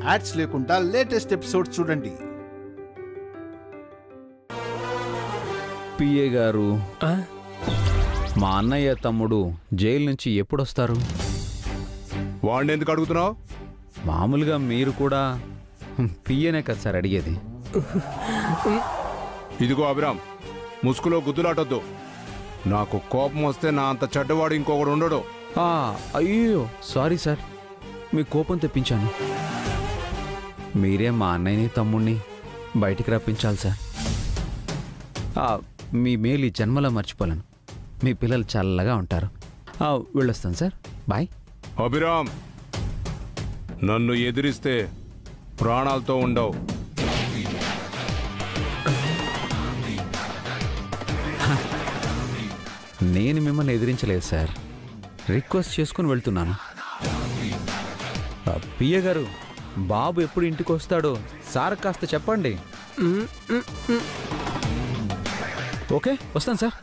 Ads లేకుండా latest episodes చూడండి. PA గారు, మా అన్నయ్య తమ్ముడు జైలు నుంచి ఎప్పుడొస్తారు? వాడిని ఎందుకు అడుగుతున్నావు? మామూలుగా మీరు కూడా పిఏనే కదా సార్ అడిగేది. ఇదిగో అభిరామ్, ముసుగులో గుద్దులాటొద్దు. నాకు కోపం వస్తే నా అంత చెడ్డవాడు ఇంకొకడు ఉండడు. అయ్యో సారీ సార్, మీ కోపం తెప్పించాను. మీరే మా అన్నయ్యని తమ్ముడిని బయటికి రప్పించాలి సార్. మీ మేలు ఈ జన్మలో మర్చిపోలేను. మీ పిల్లలు చల్లగా ఉంటారు. వెళ్ళొస్తాను సార్, బాయ్. అభిరామ్, నన్ను ఎదిరిస్తే ప్రాణాలతో ఉండవు. నేను మిమ్మల్ని ఎదిరించలేదు సార్, రిక్వెస్ట్ చేసుకుని వెళ్తున్నాను. పియ్య గారు, బాబు ఎప్పుడు ఇంటికి వస్తాడో సార్ కాస్త చెప్పండి. ఓకే, వస్తాను సార్.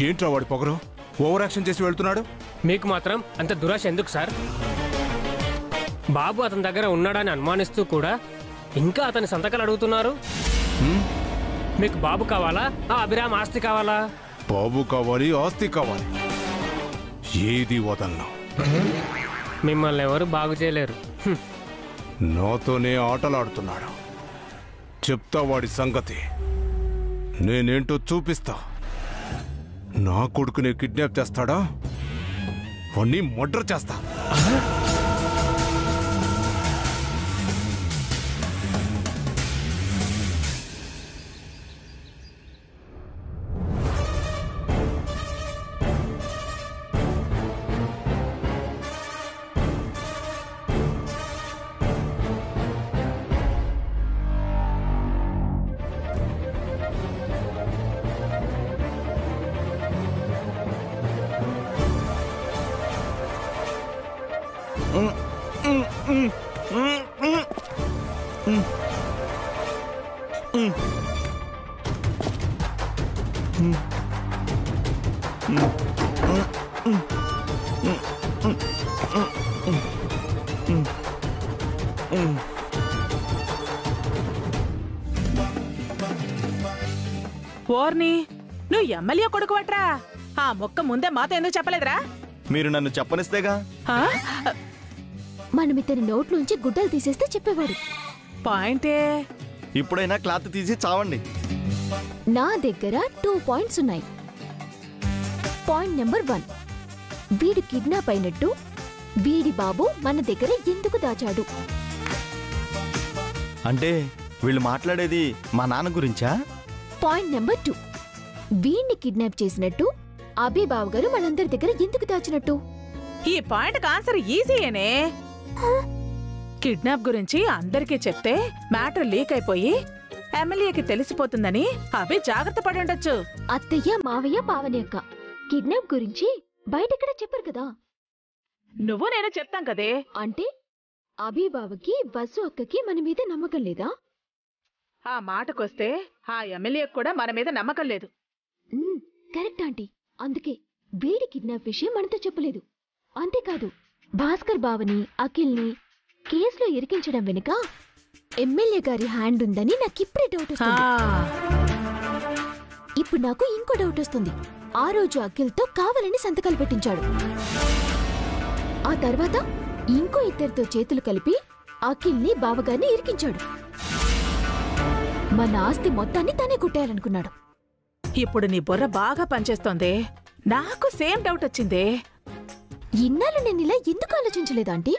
ఏంట్రా వాడి పొగరు? ఓవర్ యాక్షన్ చేసి వెళ్తున్నాడు. మీకు మాత్రం అంత దురాశ ఎందుకు సార్? బాబు అతని దగ్గర ఉన్నాడని అనుమానిస్తూ కూడా ఇంకా అతని సంతకాలు అడుగుతున్నారు. మీకు బాబు కావాలా, అభిరామ్ ఆస్తి కావాలా? బాబు కావాలి, ఆస్తి కావాలి, ఏది వదలను. మిమ్మల్ని ఎవరు బాగు చేయలేరు. నాతోనే ఆటలాడుతున్నాడు. చెప్తా వాడి సంగతి. నేనేంటో చూపిస్తా. నా కొడుకునే కిడ్నాప్ చేస్తాడా? వాణ్ణి మర్డర్ చేస్తా. ఓర్ని, నువ్వు ఎమ్మెల్యే కొడుకువట్రా? ఆ మొక్క ముందే మాతో ఎందుకు చెప్పలేదురా? మీరు నన్ను చెప్పనిస్తేగా. మనం ఇతని నోట్లోంచి గుడ్డలు తీసేస్తే చెప్పేవాడు. పాయింటే. ఇప్పుడైనా క్లాత్ తీసి చావండి. నా దగ్గర 2 పాయింట్స్ ఉన్నాయి. పాయింట్ నెంబర్ 1, వీడు కిడ్నాప్ అయినట్టు వీడి బాబు మన దగ్గర ఎందుకు దాచాడు? అంటే వీళ్ళు మాట్లాడేది మా నాన్న గురించా? పాయింట్ నెంబర్ 2, వీడిని కిడ్నాప్ చేసినట్టు అభి బాబు గారు మనందరి దగ్గర ఎందుకు దాచినట్టు? ఈ పాయింట్ ఆన్సర్ ఈజీయేనే. కిడ్నాప్ గురించి అందరికీ చెప్తే మ్యాటర్ లీక్ అయిపోయి ఎమ్మెల్యేకి తెలిసిపోతుందని అభి జాగ్రత్త పడి ఉండొచ్చు. అత్తయ్య, మావయ్య, పావని అక్క కిడ్నాప్ గురించి బయటెక్కడ చెప్పరు కదా. నువ్వు నేను చెప్తాం కదే. అంటే అభి బావకి, వసు అక్కకి మన మీద నమ్మకం లేదా? ఆ మాటకొస్తే ఆ ఎమ్మెల్యే కూడా మన మీద నమ్మకం లేదు. Correct aunty. అందుకే వీడి కిడ్నాప్ విషయం మనతో చెప్పలేదు. అంతేకాదు, భాస్కర్ బావని, అఖిల్ని కేసులో ఇరికించడం వెనుక ఎమ్మెల్యే గారి హ్యాండ్ ఉందని నాకిప్పుడే డౌట్ వస్తుంది. ఇప్పుడు నాకు ఇంకో డౌట్ వస్తుంది. ఆ రోజు అఖిల్తో కావాలని సంతకాలు పెట్టించాడు. ఆ తర్వాత ఇంకో ఇద్దరితో చేతులు కలిపి అఖిల్ని, బావగారిని ఇరికించాడు. మన ఆస్తి మొత్తాన్ని తనే కొట్టేయాలనుకున్నాడు. ఇప్పుడు నీ బుర్ర బాగా పనిచేస్తోంది. నాకు సేమ్ డౌట్ వచ్చిందే. ఇన్నాళ్ళు నేను ఇలా ఎందుకు ఆలోచించలేదాంటీ?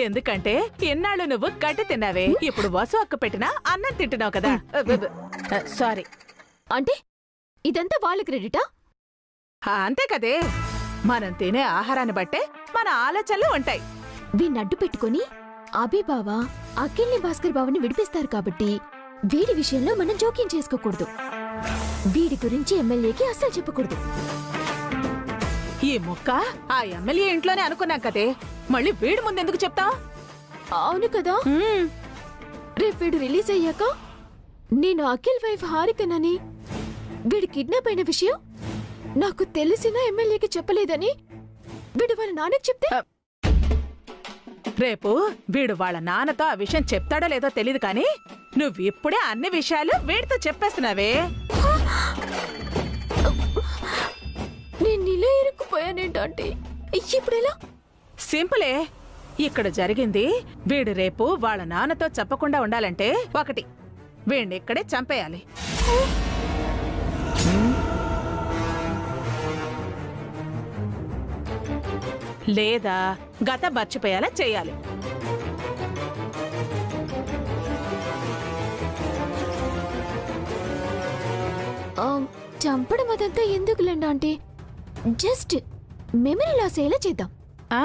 ఎందుకంటే ఇన్నాళ్ళు నువ్వు గడ్డి తిన్నావే, ఇప్పుడు వసు అక్క పెట్టినా అన్నం తింటున్నావు కదా. సారీ. అంటే ఇదంతా వాళ్ళ క్రెడిటా? అంతే కదే. మనం తినే ఆహారాన్ని బట్టే మన ఆలోచనలు ఉంటాయి. వీణ్ణడ్డు పెట్టుకుని అభి బావ అఖిల్ని, భాస్కర్ బావని విడిపిస్తారు కాబట్టి వీడి విషయంలో మనం జోక్యం చేసుకోకూడదు. వీడి గురించి ఎమ్మెల్యేకి అస్సలు చెప్పకూడదు. ఈ ముక్క ఆ ఎమ్మెల్యే ఇంట్లోనే అనుకున్నాం కదే, మళ్ళీ వీడి ముందెందుకు చెప్తావు? అవును కదా. రేపు వీడు రిలీజ్ అయ్యాక నేను అఖిల్ వైఫ్ హారికనని, వీడి కిడ్నాప్ అయిన విషయం నాకు తెలిసిన ఎమ్మెల్యేకి చెప్పలేదని వీడు వాళ్ళ నాన్నకి చెప్తే రేపు వీడు వాళ్ళ నాన్నతో ఆ విషయం చెప్తాడో లేదో తెలీదు కానీ నువ్వు ఇప్పుడే అన్ని విషయాలు వీడితో చెప్పేస్తున్నావే. నేను ఇలా ఇరుక్కుపోయానేంటంటే ఇప్పుడెలా? సింపులే. ఇక్కడ జరిగింది వీడు రేపు వాళ్ళ నాన్నతో చెప్పకుండా ఉండాలంటే ఒకటి, వీడిని ఇక్కడే చంపేయాలి. లేదా గతం మర్చిపోయేలా చేయాలి. చంపడం అదంతా ఎందుకులేండి ఆంటీ, జస్ట్ మెమరీ లాస్ అయ్యేలా చేద్దాం. ఆ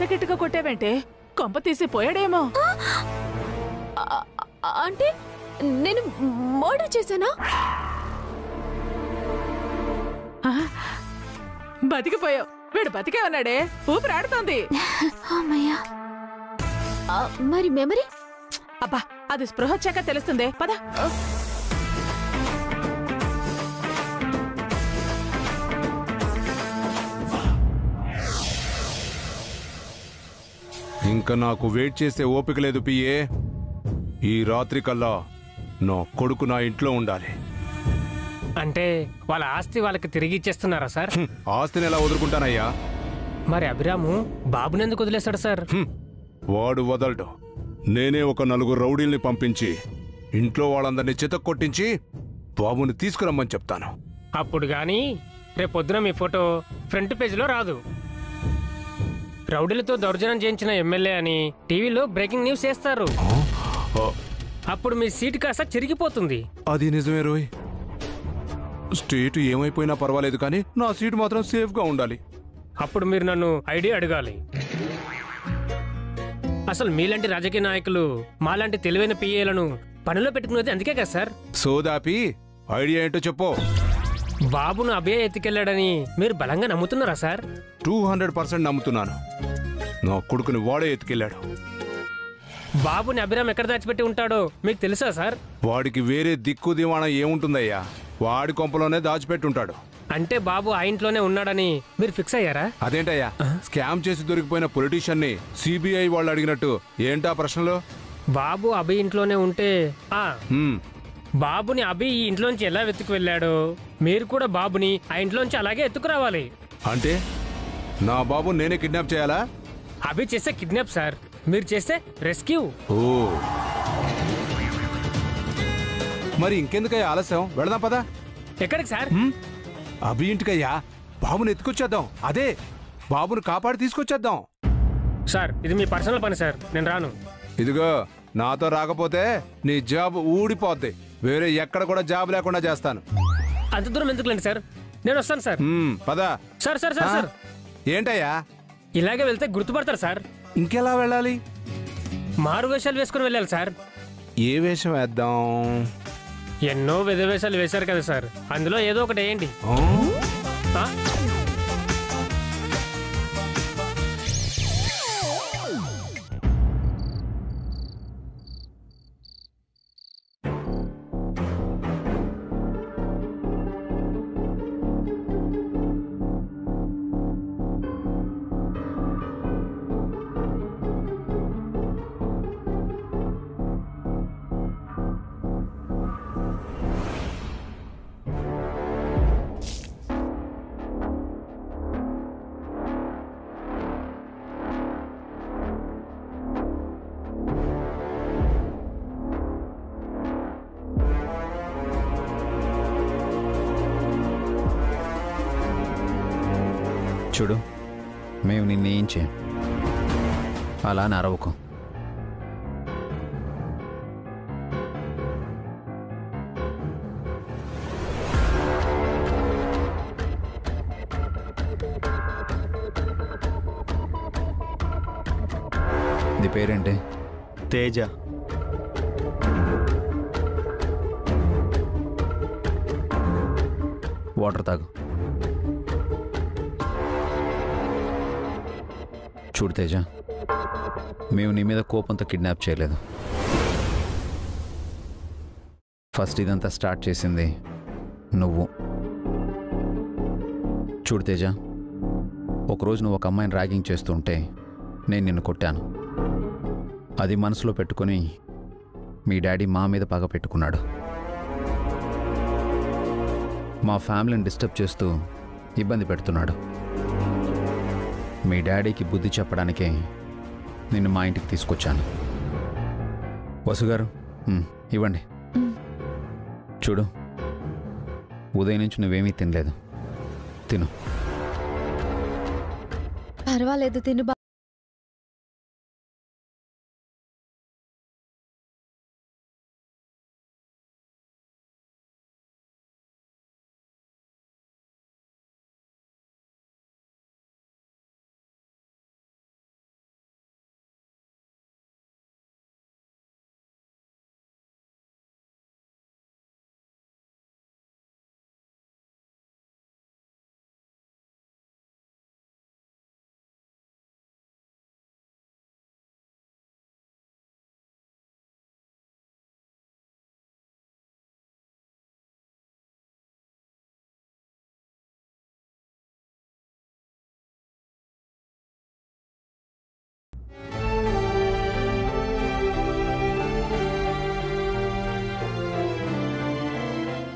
గట్టిగా కొట్టావంటే కొంప తీసి పోయాడేమో. అంటే నేను మర్డర్ చేశానా? బతికిపోయావు. వీడు బతికే ఉన్నాడే, ఊపిరాడుతోంది. అమ్మయ్యా. మరి మెమరీ? అబ్బా, అది స్పృహ వచ్చాక తెలుస్తుందే, పద. ఇంకా నాకు వెయిట్ చేసే ఓపిక లేదు పిఏ. ఈ రాత్రి కల్లా నా కొడుకు నా ఇంట్లో ఉండాలి. అంటే వాళ్ళ ఆస్తి వాళ్ళకి తిరిగి ఇచ్చేస్తున్నారా సార్? ఆస్తిని ఎలా వదులుకుంటానయ్యా? మరి అభిరాము బాబుని ఎందుకు వదిలేస్తాడు సార్? వాడు వదలడు. నేనే ఒక 4 రౌడీల్ని పంపించి ఇంట్లో వాళ్ళందరినీ చితక్కొట్టించి బాబుని తీసుకురమ్మని చెప్తాను. అప్పుడు గాని రేపొద్దున మీ ఫోటో ఫ్రంట్ పేజీలో రాదు. రౌడీలతో దౌర్జన్యం చేయించిన ఎమ్మెల్యే అని టీవీలో బ్రేకింగ్ న్యూస్ చేస్తారు. అప్పుడు మీ సీటు కాస్త చిరిగిపోతుంది. అది నిజమే రోయ్. స్టేట్ ఏమైపోయినా పర్వాలేదు కానీ నా సీటు మాత్రం సేఫ్ గా ఉండాలి. అప్పుడు మీరు నన్ను ఐడియా అడగాలి. అసలు మీలాంటి రాజకీయ నాయకులు మాలాంటి తెలివైన పిఏలను పనిలో పెట్టుకునేది అందుకే కదా సార్. సోదాపి ఐడియా ఏంటో చెప్పు. బాబును అభయ ఎత్తుకెళ్లాడని మీరు బలంగా నమ్ముతున్నారా సార్? 200% నమ్ముతున్నాను. నా కొడుకుని వాడే ఎత్తుకెళ్ళాడు. బాబుని అభిరామ్ ఎక్కడ దాచిపెట్టి ఉంటాడో మీకు తెలుసా సార్? వాడికి వేరే దిక్కు దివాణం ఏముంటుందయ్యా? వాడి కొంపలోనే దాచిపెట్టుంటాడు. అంటే బాబు ఆ ఇంట్లోనే ఉన్నాడని మీరు ఫిక్స్ అయ్యారా? అదేంటయ్యా, స్కామ్ చేసి దొరికిపోయిన పొలిటీషియన్ ని సిబిఐ వాళ్ళు అడిగినట్టు ఏంటా ప్రశ్నలు? బాబు అభి ఇంట్లోనే ఉంటే బాబుని అభి ఈ ఇంట్లోంచి ఎలా వెతుకు వెళ్ళాడో మీరు కూడా బాబుని ఆ ఇంట్లోంచి అలాగే ఎత్తుకురావాలి. అంటే నా బాబు నేనే కిడ్నాప్ చేయాలా? అభి చేస్తే కిడ్నాప్ సార్, మీరు చేస్తే రెస్క్యూ. ఓ, మరి ఇంకెందుకయ్యా ఆలస్యం? వెళదాం పదా. ఎక్కడికి సార్? అభి ఇంటికయ్యా. బాబుని ఎత్తుకొచ్చేద్దాం. అదే, బాబుని కాపాడి తీసుకొచ్చేద్దాం. సార్ ఇది మీ పర్సనల్ పని సార్, నేను రాను. ఇదిగో, నాతో రాకపోతే నీ జాబ్ ఊడిపోద్ది. వేరే ఎక్కడ కూడా జాబ్ లేకుండా చేస్తాను. అంత దూరం ఎందుకులేండి సార్, నేను వస్తాను సార్. పదా. సార్ సార్ సార్ సార్ ఏంటయ్యా? ఇలాగే వెళ్తే గుర్తుపడతారు సార్. ఇంకెలా వెళ్ళాలి? మారు వేషాలు వేసుకుని వెళ్ళాలి సార్. ఏ వేషం వేద్దాం? ఎన్నో వేషాలు వేశారు కదా సార్, అందులో ఏదో ఒకటి వేయండి. చూడు, మేము నిన్నేం చేయం, అలా నరవకు. నీ పేరేంటి? తేజ. వాటర్ తాగు. చూడు తేజ, మేము నీ మీద కోపంతో కిడ్నాప్ చేయలేదు. ఫస్ట్ ఇదంతా స్టార్ట్ చేసింది నువ్వు. చూడు తేజ, ఒకరోజు నువ్వు ఒక అమ్మాయిని ర్యాగింగ్ చేస్తుంటే నేను నిన్ను కొట్టాను. అది మనసులో పెట్టుకొని మీ డాడీ మా మీద పగ పెట్టుకున్నాడు. మా ఫ్యామిలీని డిస్టర్బ్ చేస్తూ ఇబ్బంది పెడుతున్నాడు. మీ డాడీకి బుద్ధి చెప్పడానికే నిన్ను మా ఇంటికి తీసుకొచ్చాను. వసుగారు, ఇవ్వండి. చూడు, ఉదయం నుంచి నువ్వేమీ తినలేదు. తిను. పర్వాలేదు, తిను.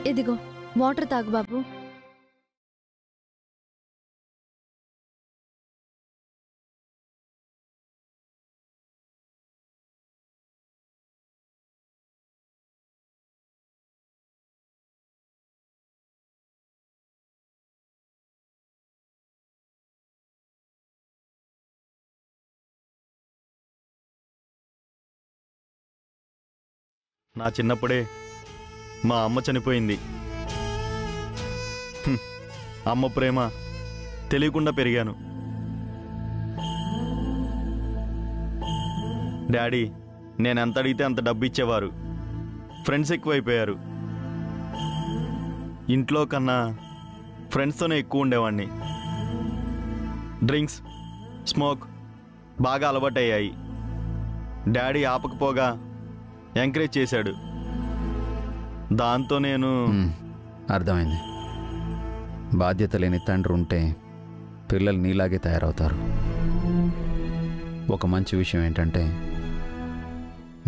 ఇదిగో వాటర్ తాగు బాబు. నా చిన్నప్పుడే మా అమ్మ చనిపోయింది. అమ్మ ప్రేమ తెలియకుండా పెరిగాను. డాడీ నేను ఎంత అడిగితే అంత డబ్బు ఇచ్చేవారు. ఫ్రెండ్స్ ఎక్కువైపోయారు. ఇంట్లో కన్నా ఫ్రెండ్స్తోనే ఎక్కువ ఉండేవాడిని. డ్రింక్స్, స్మోక్ బాగా అలవాటయ్యాయి. డాడీ ఆపకపోగా ఎంకరేజ్ చేశాడు. దాంతో నేను అర్థమైంది. బాధ్యత లేని తండ్రి ఉంటే పిల్లలు నీలాగే తయారవుతారు. ఒక మంచి విషయం ఏంటంటే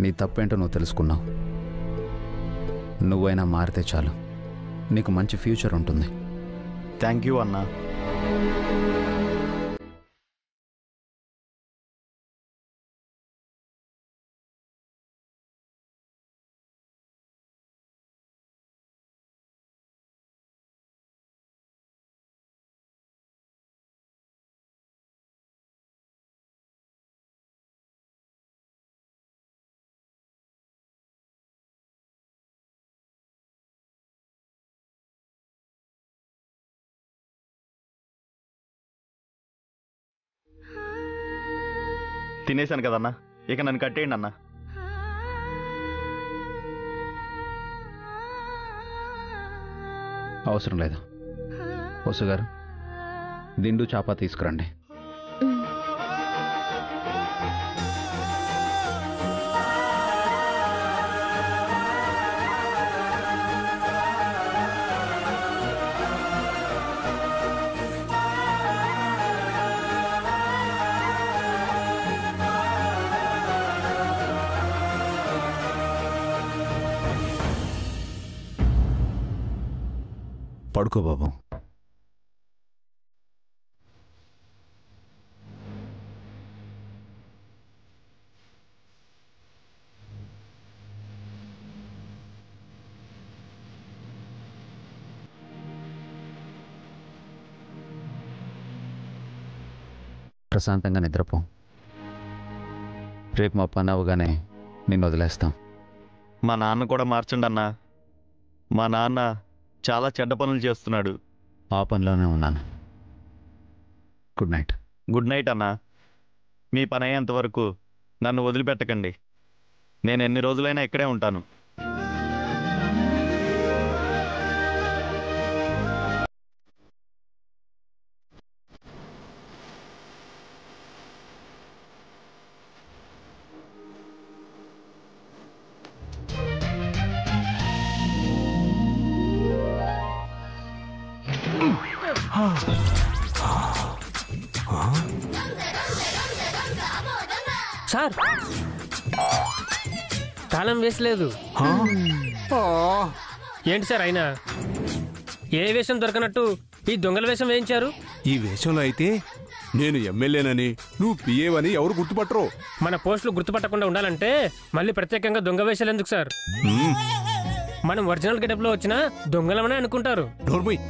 నీ తప్పేంటో నువ్వు తెలుసుకున్నావు. నువ్వైనా మారితే చాలు, నీకు మంచి ఫ్యూచర్ ఉంటుంది. థ్యాంక్ యూ అన్నా. తినేశాను కదన్నా, ఇక నన్ను కట్టేయండి అన్నా. అవసరం లేదు. వసుగారు, దిండు చాప తీసుకురండి. పడుకో బాబు. ప్రశాంతంగా నిద్రపో. రేపు మా పని అవగానే నిన్ను వదిలేస్తాం. మా నాన్న కూడా మార్చండి అన్నా. మా నాన్న చాలా చెడ్డ పనులు చేస్తున్నాడు. ఆ పనిలోనే ఉన్నాను. Good night. గుడ్ నైట్ అన్నా. మీ పని అయ్యేంతవరకు నన్ను వదిలిపెట్టకండి. నేను ఎన్ని రోజులైనా ఇక్కడే ఉంటాను. సార్ తాళం వేసలేదు. ఏంటి సార్ అయినా ఏ వేషం దొరకనట్టు ఈ దొంగల వేషం వేయించారు? ఈ వేషంలో అయితే నేను ఎమ్మెల్యేనని నువ్వు పిఏవని ఎవరు గుర్తుపట్టరు. మన పోస్టులు గుర్తుపట్టకుండా ఉండాలంటే మళ్ళీ ప్రత్యేకంగా దొంగ వేషాలు ఎందుకు సార్? మనం ఒరిజినల్ గెటప్ లో వచ్చినా దొంగలమనే అనుకుంటారు. నోర్మయ్.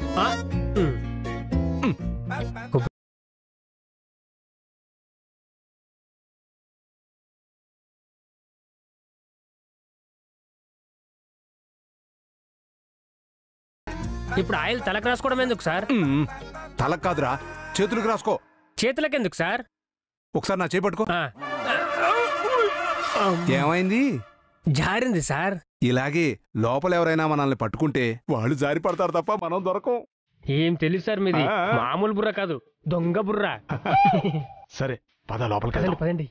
ఇప్పుడు ఆయిల్ తలకు రాసుకోవడం ఎందుకు సార్? తలకు కాదురా, చేతులకు రాసుకో. చేతులకు ఎందుకు సార్? ఒకసారి నా చేపట్టుకో. ఏమైంది? జారింది సార్. ఇలాగే లోపల ఎవరైనా మనల్ని పట్టుకుంటే వాళ్ళు జారి పడతారు తప్ప మనం దొరకం. ఏం తెలుసు సార్ మీది? మామూలు బుర్ర కాదు, దొంగ బుర్ర. సరే పద లోపలికి. పదండి.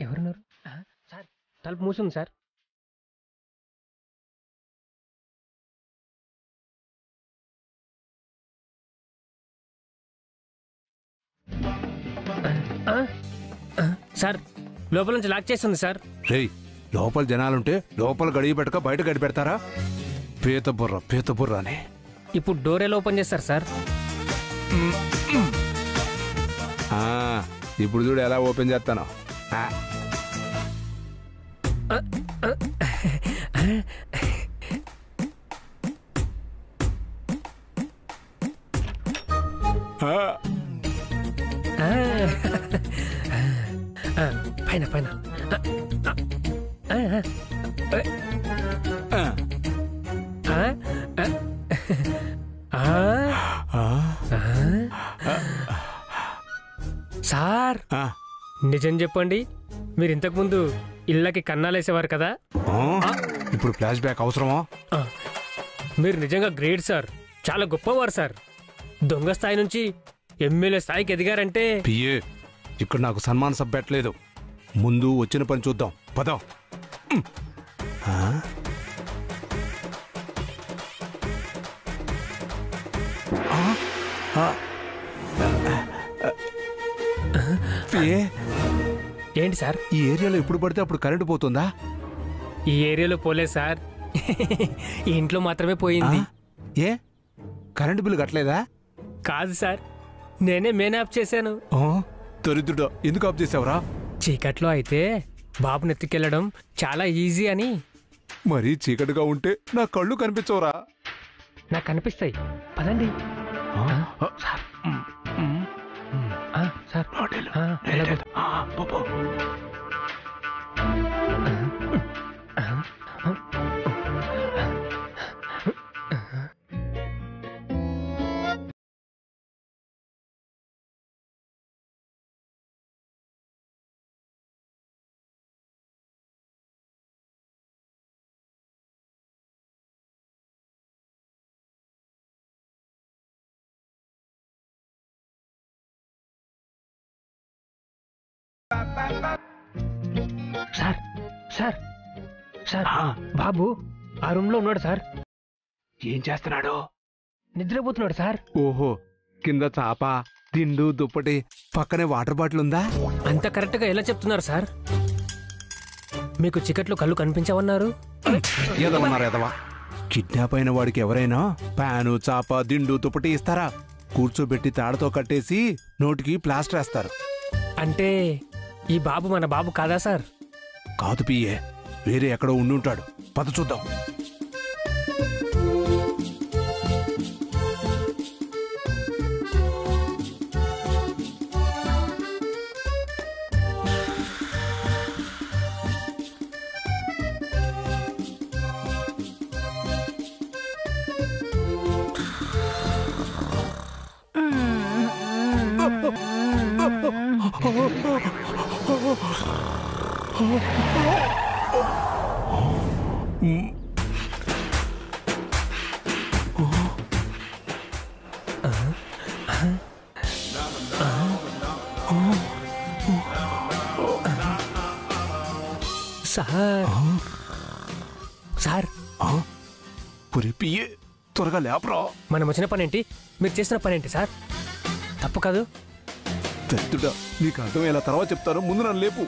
ఎవరున్నారు సార్? తలుపు మూసింది సార్. సార్ లోపల నుంచి లాక్ చేస్తుంది సార్. రేయ్, లోపల జనాలుంటే లోపల గడియ పెట్టక బయట గడి పెడతారా? పీత బుర్ర అని. ఇప్పుడు డోర్ ఎలా ఓపెన్ చేస్తారు సార్? ఇప్పుడు చూడు ఎలా ఓపెన్ చేస్తాను. పైన పైన సార్ నిజం చెప్పండి, మీరు ఇంతకు ముందు ఇళ్ళకి కన్నాలేసేవారు కదా? ఇప్పుడు ఫ్లాష్ బ్యాక్ అవసరమా? మీరు నిజంగా గ్రేట్ సార్, చాలా గొప్పవారు సార్. దొంగ స్థాయి నుంచి ఎమ్మెల్యే స్థాయికి ఎదిగారంటే. పిఏ, ఇక్కడ నాకు సన్మాన సభ పెట్టలేదు. ముందు వచ్చిన పని చూద్దాం, పద. ఏంటి సార్? ఈ ఏరియాలో ఎప్పుడు పడితే అప్పుడు కరెంటు పోతుందా? ఈ ఏరియాలో పోలేదు సార్, ఈ ఇంట్లో మాత్రమే పోయింది. ఏ కరెంటు బిల్లు కట్టలేదా? కాదు సార్, నేనే మెయిన్ ఆఫ్ చేశాను. దరిద్రుడా, ఎందుకు ఆఫ్ చేసావురా? చీకట్లో అయితే బాబుని ఎత్తుకెళ్ళడం చాలా ఈజీ అని. మరీ చీకటిగా ఉంటే నా కళ్ళు కనిపించవురా? నాకు కనిపిస్తాయి, పదండి. సార్ సార్ సార్ సార్ బాబు ఆ రూమ్ లో ఉన్నాడు సార్. ఏం చేస్తున్నాడు? నిద్రపోతున్నాడు సార్. ఓహో, కింద చాప, దిండు, దుప్పటి, పక్కనే వాటర్ బాటిల్ ఉందా? అంత కరెక్ట్ గా ఎలా చెప్తున్నారు సార్? మీకు చికెట్లు కళ్ళు కనిపించవన్నారు. ఎదవా, కిడ్నాప్ అయిన వాడికి ఎవరైనా ప్యాను, చాప, దిండు, దుప్పటి ఇస్తారా? కూర్చోబెట్టి తాడతో కట్టేసి నోటికి ప్లాస్టర్ వేస్తారు. అంటే ఈ బాబు మన బాబు కాదా సార్? కాదు పియ్యే, వేరే ఎక్కడో ఉండుంటాడు. పద చూద్దాం. సార్ సార్ పురిపియే త్వరగా లేపరా. మనం వచ్చిన పని ఏంటి, మీరు చేసిన పని ఏంటి సార్? తప్పు కాదు. తెత్తుడా, నీకు అర్థమయ్యేలా తర్వాత చెప్తాను, ముందు నన్ను లేపు.